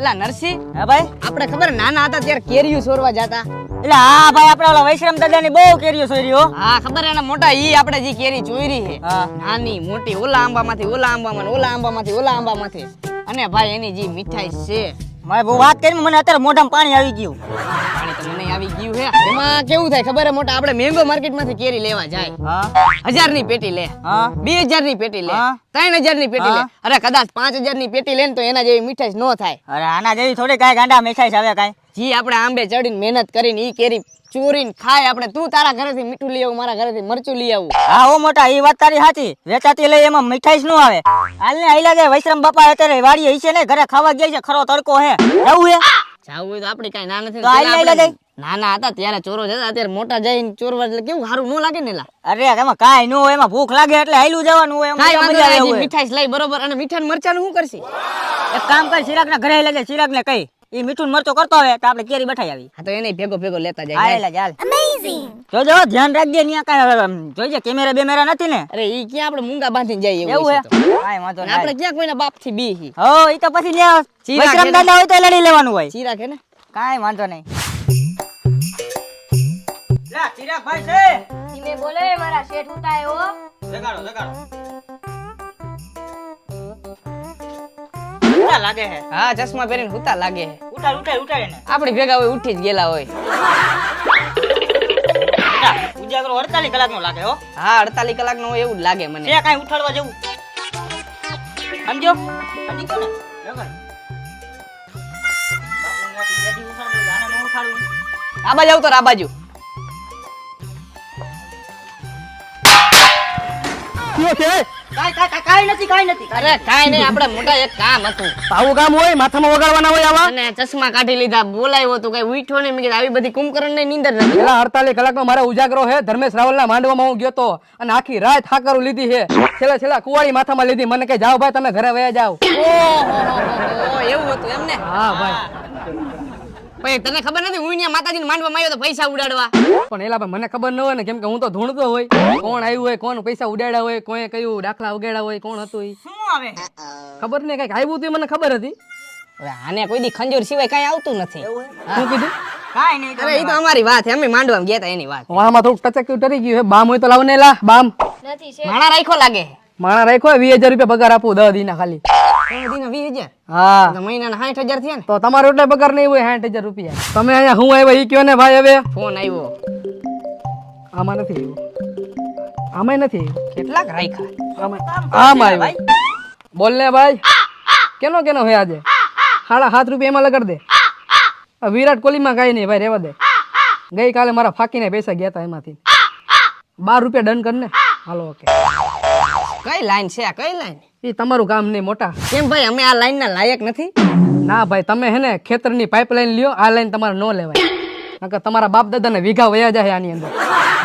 એલા નરસિંહ, હા ભાઈ. આપણે ખબર નાના હતા ત્યારે કેરીઓ ચોરવા જતા. એટલે હા ભાઈ, આપણે ઓલા વૈશ્રમ દાદાની બહુ કેરીઓ સોરી હો. હા ખબર, એના મોટા ઈ આપણે જે કેરી ચોરી છે હા. નાની મોટી, ઓલા આંબામાંથી ઓલા આંબામાં, ઓલા આંબામાંથી ઓલા આંબામાંથી. અને ભાઈ એની જે મીઠાઈ છે, મારે બહુ વાત કરીને મને અત્યારે મોઢામાં પાણી આવી ગયું. પાણી તો મને આવી ગયું છે. એમાં કેવું થાય ખબર હે મોટા, આપણે મેંગો માર્કેટમાંથી કેરી લેવા જાય, હા 1000 ની પેટી લે, હા 2000 ની પેટી લે, હા. 3000 ની પેટી લે, હા. અરે કદાચ 5000 ની પેટી લે ને તો એના જેવી મીઠાઈ નો થાય. અરે આના જેવી થોડી કાંઈ ગાંડા મીઠાઈ છે હવે કાંઈ. જી આપણે આંબે ચડીને મહેનત કરીને ઈ કેરી ચોરીને ખાય આપણે. તું તારા ઘરેથી મીઠું લઈ આવું, મારા ઘરેથી મરચું લઈ આવું. હા હો મોટા, એ વાત તારી સાચી. વેચાતી લઈ એમાં મીઠાઈ જ ન આવે. હાલ ને આઈ લાગે વૈશ્રમ બાપા અત્યારે વાડીએ હશે ને, ઘરે ખાવા ગયા છે, ખરો તડકો હે એવું હે. જાવું હોય તો આપણે કઈ ના નથી. તો આઈ લઈ લે. નાના હતા ત્યારે ચોરો જતા, અત્યારે મોટા જઈને ચોરવા એટલે કેવું સારું ન લાગે ને લા. અરે એમાં કાંઈ ન હોય, એમાં ભૂખ લાગે એટલે હાલ્યું જવાનું હોય. કાઈ એમાં વાંધો મજા આવે નહીં, એવું હોય. મીઠાઈ લઈ બરોબર. અને મીઠા ને મરચાનું શું કરશી? એક કામ કર, ચિરાગ ને ઘરે લઈ લે. ચિરાગ ને કઈ એ મીઠું ને મરચો કરતો હોય તો આપણે કેરી બઠાઈ આવી. હા તો એને ભેગો ભેગો લેતા હા જાય. એટલે ચાલ. જોજો ધ્યાન રાખજે, ન્યા કાંઈ જોઈજે કેમેરા બેમેરા નથી ને. અરે ઈ ક્યાં આપણે મૂંગા બાંધીને જઈએ એવું હે? એવું છે કાંઈ વાંધો તો. નહીં. આપણે ક્યાં કોઈના બાપ થી બી હી. હો ઈ તો પછી ન્યા ચિરાગ વૈશ્રમ એને- દાદા હોય તો લડી લેવાનું હોય. ચીરા કે ને કાંઈ વાંધો નહીં. લા ચિરાગ ભાઈ છે. ધીમે બોલે, મારા શેઠ ઉતાય હો. જગાડો જગાડો. ઉઠા લાગે હે. હા ચશ્મા પહેરીને હુતા લાગે છે. ઉઠાડ ઉઠાડ ઉઠાડ એને. આપણી ભેગા હોય ઉઠી જ ગયેલા હોય. ઉઠા. ઉજાગરો 48 કલાકનો લાગે હો. હા 48 કલાક નો હોય એવું જ લાગે મને. છે કાંઈ ઉઠાડવા જેવું. સમજો સમજી ગયો ને. જગાડ. બાપુ ન્યાથી બેઠી ઉઠાડવું, આને ન ઉઠાડવું. આ બાજુ આવતો, આ બાજુ. કાંઈ નથી. અરે કાઈ નહીં, આપણે મોટા એક કામ હતું આવું કામ હોય, માથામાં વગાડવાના હોય આવા. અને ચશ્મા કાઢી લીધા, બોલાવ્યો તો કઈ ઉઠ્યો નહીં. મેં કીધું આવી બધી કુંભકરણ ની નીંદર નથી. પેલા 48 કલાકનો મારો ઉજાગરો છે. ધર્મેશ રાવલના માંડવામાં હું ગયો તો અને આખી રાત હાકરું લીધી છે. છેલ્લા કુવાડી માથામાં લીધી. મને કે જાઓ ભાઈ, તમે ઘરે વયા જાઓ. ઓહો, એવું હતું એમ ને? હા ભાઈ. પછી તને ખબર નથી હું અહીંયા માતાજીને માંડવામાં આવ્યો તો પૈસા ઉડાડવા? પણ એલા ભાઈ મને ખબર ન હોય ને, કેમ કે હું તો ધૂણતો હોય કોણ આવ્યું હોય, કોણ પૈસા ઉડાડ્યા હોય, કોઈ કયું દાખલા ઉગાડ્યા હોય, કોણ હતું ઈ શું આવે? ખબર નહીં. કઈક આવ્યું હતું એ મને ખબર હતી. હવે આને કોઈ દી ખંજોર સિવાય કઈ આવતું નથી. શું કીધું? કાંઈ નહીં. અરે એ તો અમારી વાત છે, અમે માંડવામાં ગયા તા એની વાત. આમાં થોડુંક ટચક્યું ટરી ગયું છે. બામ હોય તો લાવ ને લા બામ. નથી શેઠ. માણા રાખ્યો લાગે. માણા રાખ્યો 20000 રૂપિયા પગાર આપું 10 દીના ખાલી. 20,000 હા તો મહિનાના 60,000 થયા ને. તો તમારો એટલે પગાર નહીં હોય 60,000 રૂપિયા. તમે અહીંયા હું આવ્યા ઈ કયો ને ભાઈ. હવે ફોન આવ્યો. આમાં નથી આવ્યું, આમાંય નથી આવ્યું. કેટલાક રાખ્યા? આમાં આવ્યું. બોલ ને ભાઈ, કેનો હે આજે? 7.5 રૂપિયા એમાં લગાડ દે. આ વિરાટ કોહલીમાં કઈ નહીં ભાઈ, રેવા દે. ગઈકાલે મારા ફાકીને પૈસા ગયા હતા એમાંથી 12 રૂપિયા ડન કર ને. Hello okay. કઈ લાઈન છે આ? કઈ લાઈન? એ તમારું કામ નહીં મોટા. કેમ ભાઈ અમે આ લાઈન ના લાયક નથી? ના ભાઈ, તમે હે ને ખેતરની પાઇપલાઈન લ્યો. આ લાઈન તમારે ન લેવાય. કારણ કે તમારા બાપ દાદાને વીઘા વયા જાય આની અંદર.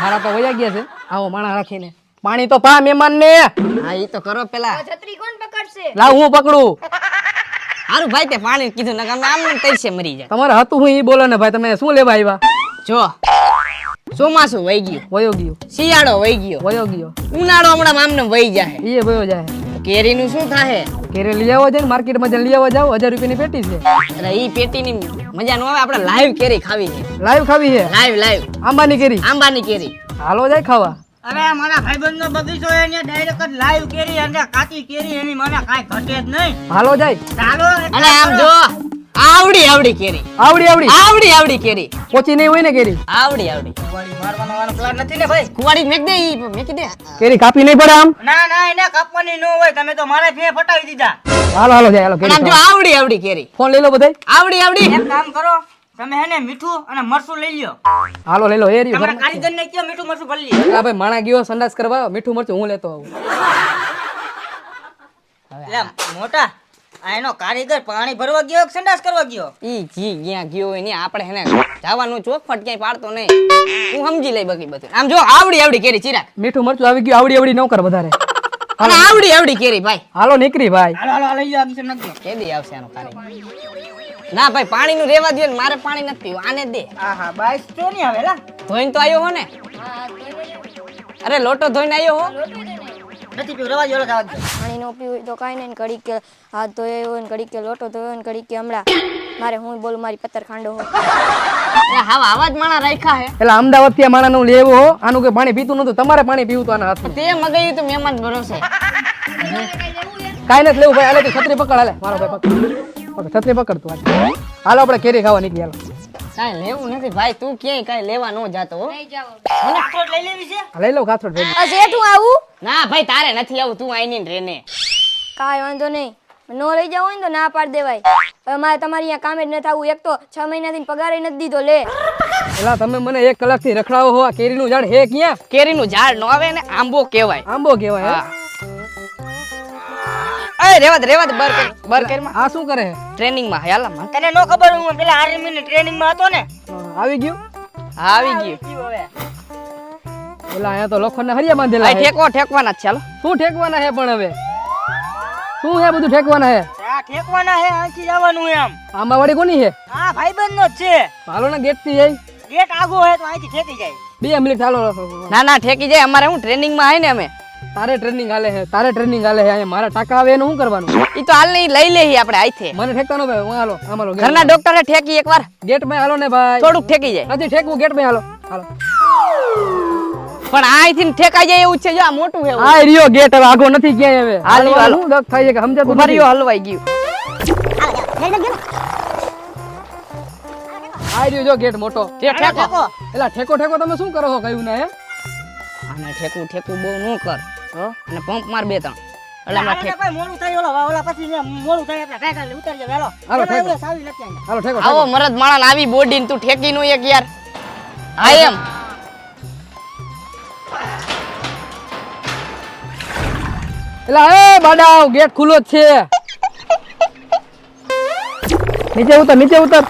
મારા તો વયા ગયા છે. આવો માણા રાખીને પાણી તો પા મહેમાન ને. હા ઈ તો કરો પેલા. આ છત્રી કોણ પકડશે? લાવ હું પકડું. હારું ભાઈ તે પાણી કીધું ને અમે આમ તૈસે મરી જાય. તમારે હતું હું ઈ બોલો ને ભાઈ. તમે શું લેવા આવ્યા? જો ચોમાસું વહી ગયું, વયો ગયો, શિયાળો વહી ગયો, વયો ગયો. ઉનાળો હમણાં આમને વહી જાય. એ વયો જાય. કેરીનું શું થાહે? ઘરે લઈ આવવા જાય ને, માર્કેટમાં જઈને લઈ આવવા જાવ. 1000 રૂપિયાની પેટી છે. અરે ઈ પેટીની મજા ન આવે. આપણે લાઈવ કેરી ખાવી છે. લાઈવ ખાવી છે. લાઈવ આંબાની કેરી. આંબાની કેરી. હાલો જાય ખાવા. અરે મારા ભાઈબંધનો બગીચો એને ડાયરેક્ટ જ લાઈવ કેરી અને કાચી કેરી એની મને કાંઈ ઘટે જ નહીં. હાલો જાય. ચાલો અને આમ જો આવડી કેરી, આવડી કેરી, પોચી નહીં હોય ને કેરી. આવડી કુવાડી મારવાનો વાળો પ્લાન નથી ને ભાઈ. કુવાડી મેક દે, ઈ મેકી દે. કેરી કાપી નહીં પડે આમ. ના એને કાપવાની ન હોય. તમે તો મારા ફે ફટાવી દીધા. હાલો જાય. હાલો અને આમ કેરી જો ખાવા. આવડી કેરી, ફોન લઈ લો બધાય. આવડી. એક કામ કરો, તમે હે ને મીઠું અને મરચું લઈ લ્યો. હાલો લઈ લો. એ રહ્યું તમારા ઘરમાં. કારીગરને કયો મીઠું મરચું ભરી લ્યો. પેલા ભાઈ માણા ગયો સંડાસ કરવા, મીઠું મરચું હું લેતો આવું. એટલે મોટા આ એનો કારીગર પાણી ભરવા ગયો કે સંડાસ કરવા ગયો? ઈ જી જ્યાં ગયો હોય ને આપણે હેને જવાનું ચોખફટ ક્યાંય પાડતો નહીં. હું સમજી લઈ બગી બધું. આમ જો આવડી કેરી ચિરાગ, મીઠું મરચું આવી ગયું. આવડી ન કર વધારે. અને આવડી કેરી ભાઈ. હાલો નીકળી ભાઈ. હાલો લઈ જાઓ. આમ નાખજો. કેદી આવશે આનો કારી? ના ભાઈ પાણીનું રેવા દે ને, મારે પાણી નથી પીવું. આને દે. આહા બાઈસ તો નહીં આવે લા. ધોઈને તો આવ્યો હો ને? હા, ધોઈને અરે લોટો ધોઈને આવ્યો હો? લોટો ને. નથી પીવું, રવા દો, જવા દો. પાણી નો પીવું હોય તો કાંઈ નહીં, ઘડીક કે હાથ ધોયો હોય ને ઘડીક કે લોટો ધોયો ને ઘડીક કે હમણાં મારે હું બોલું મારી પત્તર ખાંડો હોય. એટલે હાવ આવા જ માણા રાખ્યા હે. એટલે અમદાવાદ થી માણા નું લેવું હો, આનું કોઈ પાણી પીતું નતું, તમારે પાણી પીવું તો આના હાથમાં. તે મગાવ્યું તો મહેમાન ભરોસે. કાંઈ નથી લેવું ભાઈ, હાલે તું છત્રી પકડ, હાલે મારો ભાઈ પકડ, છત્રી પકડ તું. હાલો આપણે કેરી ખાવા નીકળી, હાલો. કાંઈ લેવું નથી ભાઈ, તું ક્યાંય કાંઈ લેવા ન જાતો હો. લઈ જાઓ. મને ખાટોટ લઈ લેવી છે. લઈ લઉં કાથરોડ ભેગી. આ શેઠ હું આવું? ના ભાઈ તારે નથી આવું, તું આઈની ને રેને. કાંઈ વાંધો નહીં, નો લઈ જાવ હોય ને તો ના પાડ દેવાય. હવે મારે તમારી અહીંયા કામે જ નથી આવવું, એક તો 6 મહિનાથી પગાર નથી દીધો. લે એલા તમે મને 1 કલાકથી રખડાવો હો, આ કેરીનું ઝાડ હે ક્યાં? કેરીનું ઝાડ નો આવે ને આંબો કહેવાય. આંબો કહેવાય. હા. અય રેવા દે બરકર માં આ શું કરે? ટ્રેનિંગ માં હાલા માં તને નો ખબર, હું પેલા આર્મી ની ટ્રેનિંગ માં હતો ને. આવી ગયું? આવી ગયું. હવે એલા અહીંયા તો લોખંડના હરિયા બાંધેલા આ છે. ઠેકવાના જ છે હાલો. શું ઠેકવાના હે પણ હવે? શું હે બધું ઠેકવાના હે? આ ઠેકવાના હે, આંચી જવાનું એમ. આંબા વાળી કોની હે? આ ભાઈબંધ નો જ છે. હાલો ને ગેટ થી જઈ. ગેટ આગો હે તો અહીંથી ઠેકી જાય. 2 મિનિટ હાલો. ના ઠેકી જાય, અમારે હું ટ્રેનિંગ માં આય ને અમે. તારે ટ્રેનિંગ હાલે હે, અહીંયા મારા ટાકા આવે એનું શું કરવાનું? ઈ તો હાલ નહીં લઈ લેહી આપણે આઈથે. મને ઠેકવાનો ભાઈ, હું હાલો આમાલો ઘરના ડોક્ટરે ઠેકી એકવાર, ગેટ માં હાલો ને ભાઈ. થોડુંક ઠેકી જાય. નથી ઠેકવું, ગેટ માં હાલો. હાલો. પણ આઈથી ઠેકાઈ જાય એવું છે, જો આ મોટું છે. આ રહ્યો ગેટ, હવે આગો નથી ક્યાંય હવે. હાલો, હાલો. શું દક થાય છે કે સમજાતું ઉભા નથી? રહ્યો, હલવાઈ ગયું. આ રહ્યો જો ગેટ મોટો. ઠેકો. એલા ઠેકો તમે શું કરો છો કયું ના હે? આને ઠેકું બહુ ન કર. હા? અને પંપ માર 2-3. એટલે આને હમણાં ઠેક. ભાઈ મોડું થાય, ઓલા પછી ને મોડું થાય એટલે કાકા લે ઉતારી જાવ. હાલો, હાલો ઠેકો. ઠેકો સાવી નથી આને. હાલો ઠેકો. આવો મરદ માણસ આવી બોડી તું ઠેકી નું એક યાર. હા એમ. એલા એ બાડાવ, ગેટ ખુલ્લો જ છે. નીચે ઉતર.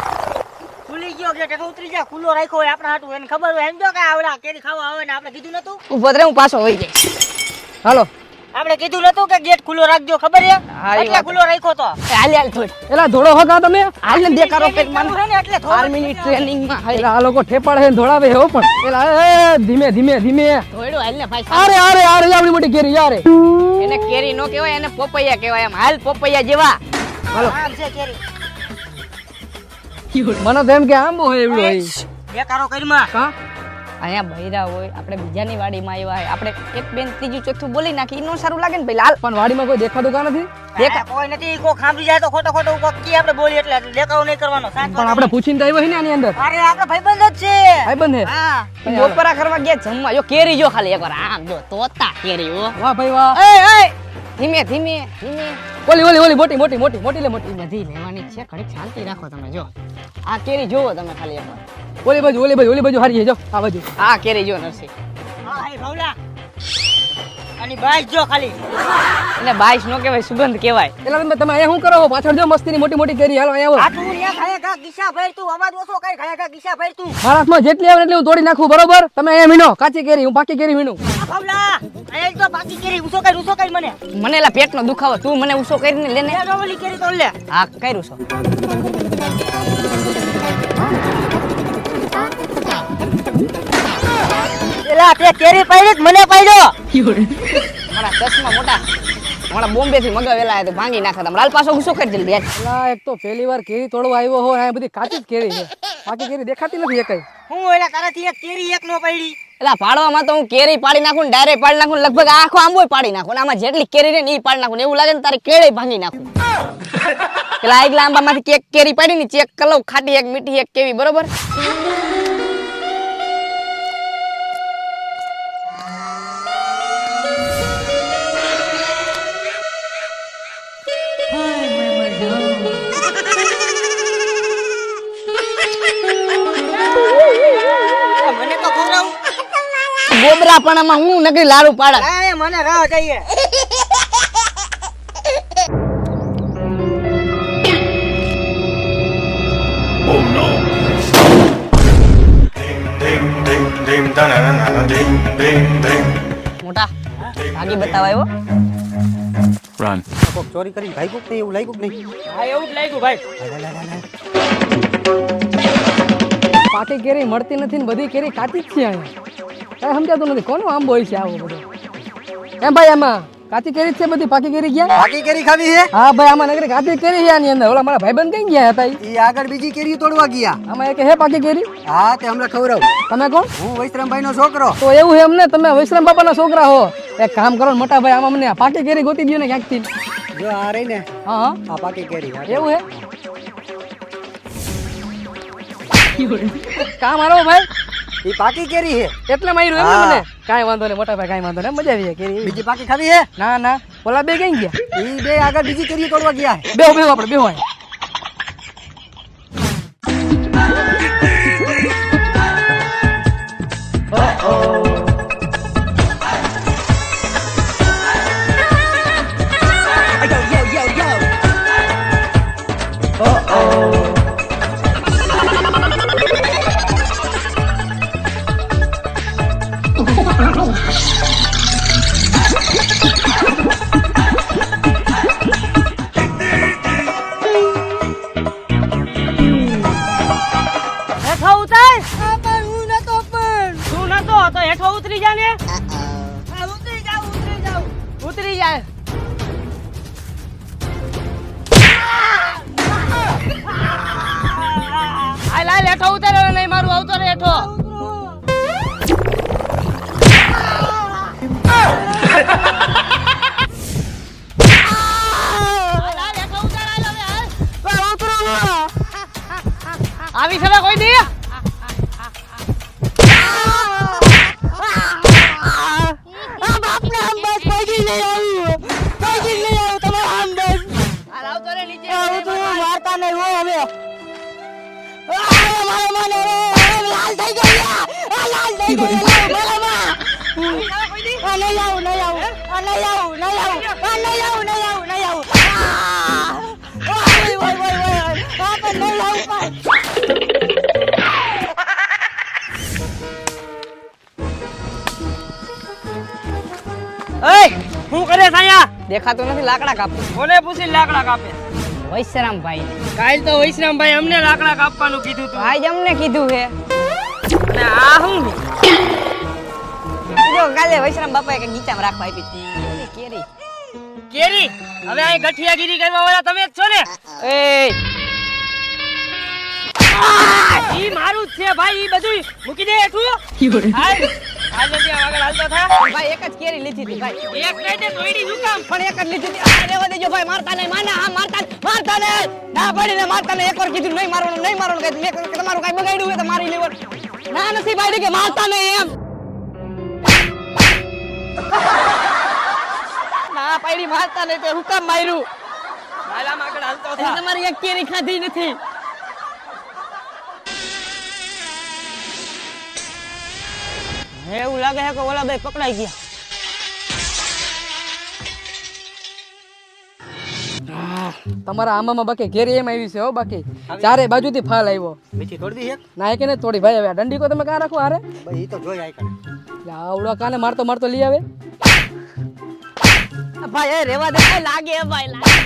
ખુલી ગયો ગેટ, એટલે ઉતરી જા. ખુલ્લો રાખ્યો હોય આપણા હાટું, એને ખબર હોય સમજો કે આવડા કેરી ખાવા આવે ને આપણે કીધું નતું. ઉભો રહે, હું પાછો વહી જઈશ. હાલો. આપણે કીધું નતું કે ગેટ ખુલ્લો રાખજો, ખબર છે? હા, એ એટલે વાત. ખુલ્લો રાખ્યો તો. હાલ થોડ. એલા ધોળો હો કા તમે? હાલ ને દેખાડો પેક ટ્રેનિંગ માન. ચાલુ છે ને એટલે થોડું આર્મી ની ટ્રેનિંગ માં હાલ. એલા આ લોકો ઠેપાડે છે ને ધોળાવે છે હો પણ. એલા એ ધીમે. થોડું હાલ ને ભાઈ. અરે આવડી મોટી કેરી યાર. એને કેરી નો કહેવાય, એને પોપૈયા કહેવાય. એમ હાલ પોપૈયા જેવા. હાલો. આમ છે કેરી. મને તો એમ કે આંબો હોય એવડો હોય. બેકારો કરીમાં. કા? અહીંયા બૈરા હોય, આપણે બીજાની વાડીમાં આવ્યા હોય, આપણે એક બેન ત્રીજું ચોથું બોલી નાખી, નો સારું લાગે ને ભાઈ. લાલ પણ વાડીમાં કોઈ દેખાતું કા નથી? દેખા કોઈ નથી, કોઈ ખાંભી જાય તો ખોટો કોક કી આપણે બોલી એટલે દેખાવ નહીં કરવાનો. સાચું પણ આપણે પૂછીને તો આવ્યો છે ને આની અંદર. અરે આપણા ભાઈબંધ જ છે. ભાઈબંધ હે. હા. બપોરા કરવા ગયા જમવા. જો કેરી જો ખાલી એકવાર આમ જો તોતા કેરી હો. વાહ ભાઈ વાહ. ધીમે ઓલી મોટી લે મોટી. બધી લેવાની જ છે, ઘડીક શાંતિ રાખો તમે. જો આ કેરી જોવો તમે ખાલી એકવાર. ઓલી બાજુ હારી છે જો આ બાજુ. આ કેરી જો નરસી. હા હે ભાવલા. આની બાઈ જો ખાલી. એને બાઈસ નો કહેવાય, સુગંધ કહેવાય. એલા તમે અહીંયા શું કરો છો? પાછળ જો મસ્તીની મોટી કેરી. હાલો અહીંયા આવો. આ તું ન્યા ખાયા ખા ગીસા ભાઈ તું અવાજ ઓછો કર, ખાયા ખા ગીસા ભાઈ તું. મારા હાથમાં જેટલી આવે એટલી હું તોડી નાખું, બરોબર? તમે અહીંયા વીણો કાચી કેરી, હું પાકી કેરી વીણું. આ ભાવલા અહીંયા તો બાકી કેરી ઉસો કર મને. મને એલા પેટનો દુખાવો, તું મને ઉસો કરીને લેને. લે ઓલી કેરી તો લે. હા કર્યું છો. એલા તે કેરી પાડી જ મને પાડ્યો. મારા ચશ્મા મોટા હમણાં બોમ્બે થી મગાવેલા તો ભાંગી નાખા. તમે લાલ પાછો ઉસો કરી જલ્દી. એલા એક તો પહેલી વાર કેરી તોડવા આવ્યો હો, આ બધી કાચી જ કેરી છે, બાકી કેરી દેખાતી નથી એકઈ. હું એલા તારાથી એક કેરી એક નો પાડી. એટલે પાડવામાં તો હું કેરી પાડી નાખું ને ડાયરેક્ટ પાડી નાખું, લગભગ આખો આંબો પાડી નાખું. અને આમાં જેટલી કેરી રહે ને એ પાડી નાખું. એવું લાગે ને તારી કેળે ભાંગી નાખું. પેલા આગલા આંબામાંથી એક કેરી પાડી ને ચેક કરી લઉં, ખાટી એક મીઠી એક કેવી, બરોબર? મને તો ખવડાવ. ગોબરા પણ આમાં હું નકરી લાડુ પાડા. એ મને રાહ જોઈએ. મોટા ભાગી બતાવાયો. Run. કોક ચોરી કરીને ભાગ્યું કે એવું લાગ્યું કે નહીં? હા એવું જ લાગ્યું ભાઈ. પાકી કેરી મળતી નથી ને બધી કેરી કાચી જ છે અહીંયા. કાંઈ સમજાતું નથી કોનો આંબો હોય છે આવો બધો. એમ ભાઈ એમાં કાચી કેરી જ છે બધી, પાકી કેરી ગયા? પાકી કેરી ખાવી છે? હા ભાઈ, આમાં નગરી કાચી કેરી છે આની અંદર. ઓલા મારા ભાઈબંધ કઈ ગયા હતા ઈ? ઈ આગળ બીજી કેરી તોડવા ગયા. આમાં એક હે પાકી કેરી? હા તે હમણાં ખવડાવ. તમે કોણ? હું વૈશ્રમભાઈ નો છોકરો. તો એવું છે એમને, તમે વૈશ્રમ બાપાના છોકરા હો. એક કામ કરો ને મોટા ભાઈ, આમાં મને પાકી કેરી ગોતી દ્યો ને ક્યાંકથી. જો આ રહી ને, હા હા, આ પાકી કેરી. એવું હે? કામ આરો ભાઈ, ઈ પાકી કેરી છે. એટલે માર્યું એમ ને મને. કાંઈ વાંધો નહીં મોટા ભાઈ, કાંઈ વાંધો નહીં, મજા આવી જાય કેરી. બીજી પાકી ખાવી છે? ના ના, ઓલા બે કઈ ગયા? ઈ બે આગળ બીજી કેરી તોડવા ગયા છે. બેહો બેહો, આપણે બેહો અહીં. હેઠો ઉતાર. તું નતો તો હેઠો ઉતરી જા ને. ઉતરી જાય. હાલ હાલ હેઠો ઉતાર, હવે નહીં મારું આવતો રે હેઠો. આવી છે કોઈ દી? મારતા નહીં હો હવે. હું કરે સાયા? દેખાતું નથી, લાકડા કાપું. કોને પૂછી લાકડા કાપે? વૈશ્રામભાઈ કાલ તો વૈષ્ણવભાઈ અમને લાકડા કાપવાનું કીધું તું. ભાઈ જ અમને કીધું છે. અને આ શું છે? જો કાલે વૈશ્રામ બાપાએ કે ગીચામાં રાખવા આપી હતી. કેરી કેરી? હવે અહીં ગઠિયાગીરી કરવા વાળા તમે જ છો ને? એ ઈ મારું જ છે ભાઈ, ઈ બધું મૂકી દે તું. હાલ હાલ જલ્દી આગળ હાલતો થા. ભાઈ એક જ કેરી લીધી હતી ભાઈ. એક નહીં તે તોડી શું કામ? પણ એક જ લીધી હતી. આ રહેવા દેજો ભાઈ, મારતા નહીં. માના હા મારતા નહીં. ના પડીને મારતા નહીં. એકવાર કીધું નહીં મારવાનું, નહીં મારવાનું. કઈ મેં તમારું કઈ બગાડ્યું હોય તો મારી લેવાનું. ના નથી ભાઈ કે મારતા નહીં એમ. ના પાડી મારતા નહીં તો હું કામ માર્યું? હાલ આમ આગળ હાલતો હજી થા. તમારી એક કેરી ખાધી નથી. એવું લાગે છે કે ઓલા ભાઈ પકડાઈ ગયા. તમારા આંબામાં બાકી કેરી એમ આવી છે હો, બાકી ચારે બાજુથી ફાલ આવ્યો. બીજી તોડવી છે? ના કે ને થોડી ભાઈ, હવે આ દંડી કો તમે કાં રાખો હારે? ભાઈ ઈ તો જોઈ આઈ કરે. એટલે આવડા કાને મારતો મારતો લઈ આવે. ભાઈ એ રેવા દે ભાઈ, લાગે હે ભાઈ લાગે.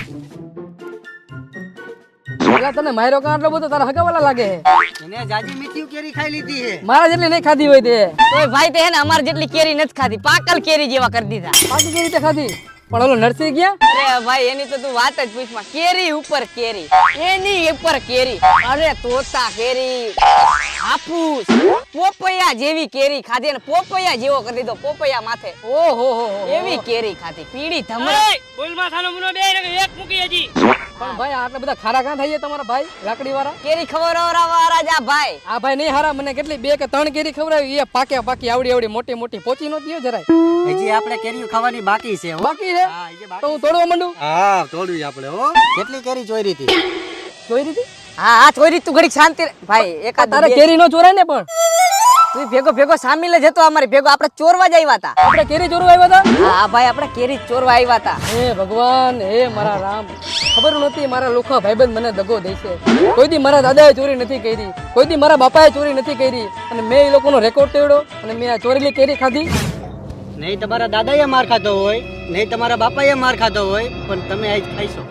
પેલા તને માર્યો કાં આટલો બધો? તારા હગાવાલા લાગે છે. એને જાજી મીઠી કેરી ખાઈ લીધી છે. મારા જેટલી નહીં ખાધી હોય તે. તોય ભાઈ તે હે ને અમાર જેટલી કેરી નથી ખાધી, પાકલ કેરી જેવા કરી દીધા. બાકી કેવી રીતે ખાધી? પણ ઓલો નરસિંહ ગયા? અરે ભાઈ એની તો તું વાત જ પૂછમાં. કેરી ઉપર કેરી, એની ઉપર કેરી. અરે તોતા કેરી, હાફૂસ, પોપૈયા જેવી કેરી ખાધી અને પોપૈયા જેવો કરી દીધો. પોપૈયા માથે ઓહો હો એવી કેરી ખાધી. પીળી ધમર. એય, બોલમાં થાનો મુનો બે ને એક મૂકી હજી. પણ ભાઈ આટલા બધા ખારા કાં થઈ ગયા તમારા ભાઈ લાકડી વાળા? કેરી ખવડાવવા રાજા ભાઈ. આ ભાઈ નહીં હારા, મને કેટલી 2 કે 3 કેરી ખવડાવી, એ પાકે પાકી આવડી આવડી મોટી મોટી પોચી નો દિયો જરાય. હજી આપણે કેરીઓ ખાવાની બાકી છે હો. બાકી છે હા હજી તો બાકી. હું તોડવા માંડું. હા તોડવી આપણે હો. કેટલી કેરી ચોરી હતી? જોઈ દીધી? હા હા થોડી તું ઘડીક શાંતિ રહે. ભાઈ એકાદ તારે બે- કેરી નો ચોરાય ને? પણ તું ભેગો ભેગો સામિલ જ હતો અમારી ભેગો. આપણે ચોરવા જ આવ્યા હતા. આપણે કેરી ચોરવા આવ્યા હતા. હા ભાઈ આપણે કેરી જ ચોરવા આવ્યા હતા. હે ભગવાન, હે મારા રામ, ખબર નહોતી મારા લોખા ભાઈબંધ મને દગો દેશે. કોઈ દી મારા દાદાએ ચોરી નથી કરી, કોઈ દી મારા બાપાએ ચોરી નથી કરી, અને મેં એ લોકોનો રેકોર્ડ તોડ્યો અને મેં આ ચોરેલી કેરી ખાધી. નહીં તમારા દાદાએ માર ખાધો હોય, નહીં તમારા બાપાએ માર ખાધો હોય, પણ તમે આજ ખાઈશો.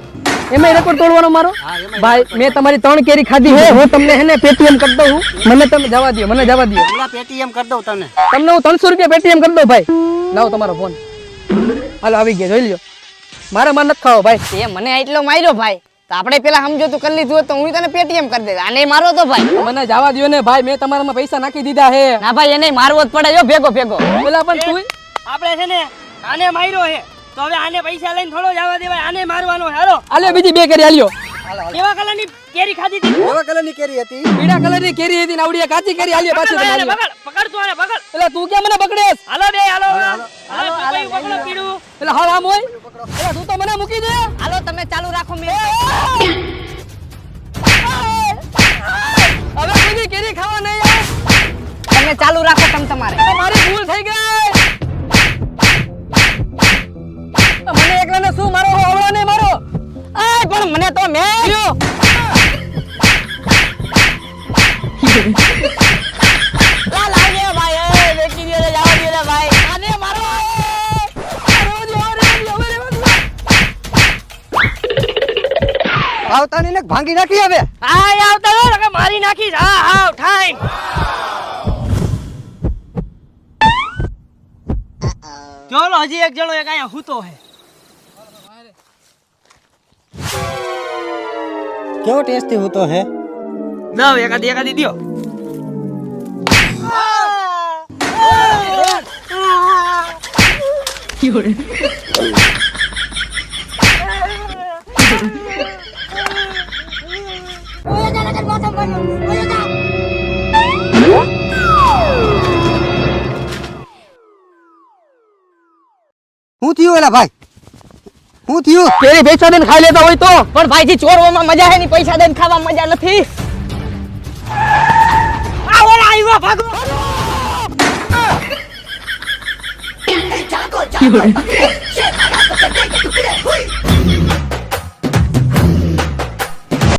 એમાં રેકોર્ડ તોડવાનો મારો? હા એમાં ભાઈ મેં તમારી 3 કેરી ખાધી હે. હું તમને હે ને પેટીએમ કરી દઉં. મને તમે જવા દો, મને જવા દો. પેટીએમ કરી દઉં તને. તમને હું 300 રૂપિયા પેટીએમ કરી દઉં ભાઈ. લાવો તમારો ફોન. હાલો આવી ગયા જોઈ લ્યો. મારે માર નથી ખાવો ભાઈ. તે મને એટલો માર્યો ભાઈ, તો આપણે પેલા સમજોતું કરી લીધું હોત તો હું તને પેટીએમ કરી દે. આને મારો તો ભાઈ. મને જવા દ્યો ને ભાઈ, મેં તમારામાં પૈસા નાખી દીધા હે. ના ભાઈ, એને મારવો જ પડે જો ભેગો ભેગો. પેલા પણ તું આપણે છે ને આને માર્યો છે તો હવે આને પૈસા લઈને થોડો જવા દેવાય, આને મારવાનો છે. હાલો. આલ્યો બીજી 2 કેરી આલ્યો. કેવા કલરની કેરી ખાધી હતી? કેવા કલરની કેરી હતી? પીળા કલરની કેરી હતી ને આવડી કાચી કેરી આલ્યો પાછી પકડ તમારી. પકડ તું આને પકડ. એટલે તું કેમ મને પકડેસ? હાલો બે હાલો હાલો પકડો પીડું. એટલે હાલ આમ હોય. એટલે તું તો મને મૂકી દે. હાલો તમે ચાલુ રાખો. મેં હવે બીજી કેરી ખાવા નહીં આવે. તમે ચાલુ રાખો તમ તમારે. મારી ભૂલ થઈ ગઈ. મને એકલાને શું મારો હવળાને મારો. આય પણ મને તો મેં લ્યો. લા લાગે ભાઈ. એ વેચી દે જાવ દે ભાઈ. આને મારો. આવતાની ને ભાંગી નાખી હવે. આય આવતા રહો કે મારી નાખીશ. હા હા ટાઈમ. ચલો હજી એક જણો એક અહીંયા હૂતો હે. કેવો ટેસ્ટી હોતો હે? દવ એકાદી દ્યો. હું થયું એલા ભાઈ? હું થયું? કેરી પૈસા દઈને ખાઈ લેતા હોય તો. પણ ભાઈજી ચોરવામાં મજા હે ની પૈસા દઈને ખાવામાં મજા નથી. આ ઓલા આવ્યો ભાગો. Chaco Chaco